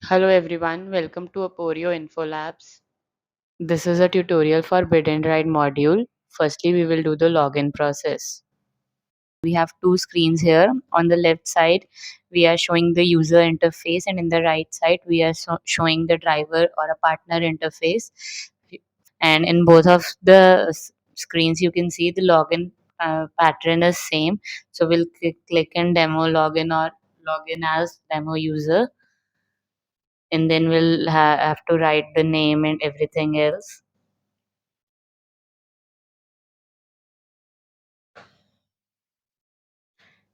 Hello everyone, welcome to Aporio Info Labs. This is a tutorial for Bid and Ride module. Firstly, we will do the login process. We have two screens here. On the left side, we are showing the user interface, and in the right side, we are showing the driver or a partner interface. And in both of the screens, you can see the login pattern is same. So we'll click in demo login or login as demo user, and then we'll have to write the name and everything else.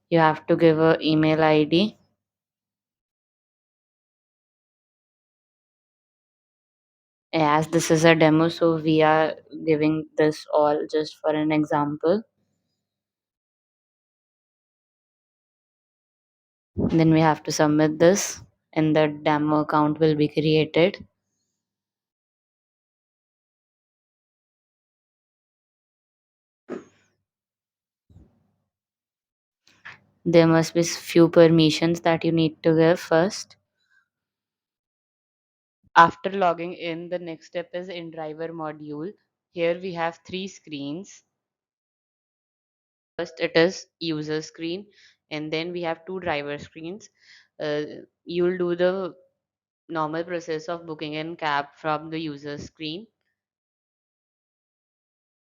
You have to give a email ID. As this is a demo, so we are giving this all just for an example. Then we have to submit this, and the demo account will be created. There must be few permissions that you need to give first. After logging in, the next step is in driver module. Here we have three screens. First it is user screen, and then we have two driver screens. uh, you'll do the normal process of booking a cab from the user screen.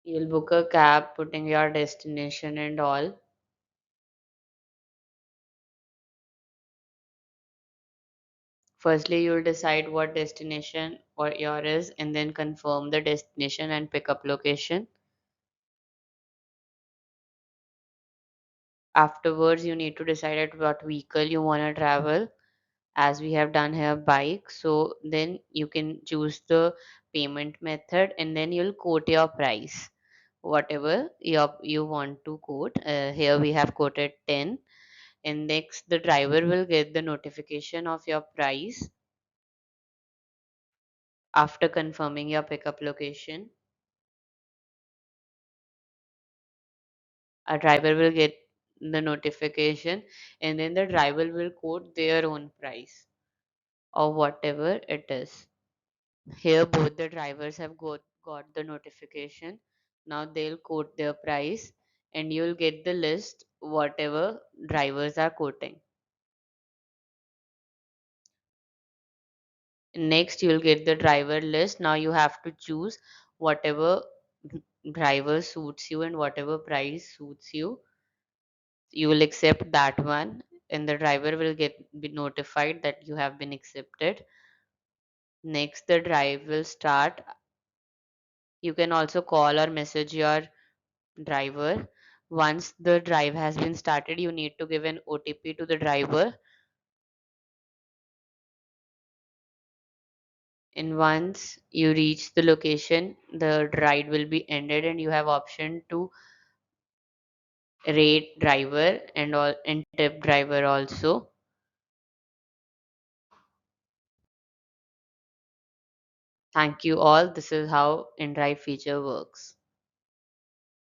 You'll book a cab, putting your destination and all. Firstly, you'll decide what destination or your is, and then confirm the destination and pickup location. Afterwards, you need to decide at what vehicle you want to travel, as we have done here bike. So then you can choose the payment method, and then you'll quote your price, whatever you want to quote. Here we have quoted 10, and next the driver will get the notification of your price after confirming your pickup location. A driver will get the notification, and then the driver will quote their own price or whatever it is. Here both the drivers have got the notification. Now they'll quote their price, and you'll get the list whatever drivers are quoting. Next you'll get the driver list. Now you have to choose whatever driver suits you and whatever price suits you. You will accept that one, and the driver will be notified that you have been accepted. Next the drive will start. You can also call or message your driver. Once the drive has been started, you need to give an OTP to the driver. And once you reach the location, the ride will be ended, and you have option to rate driver and all, and tip driver also. Thank you all. This is how InDrive feature works.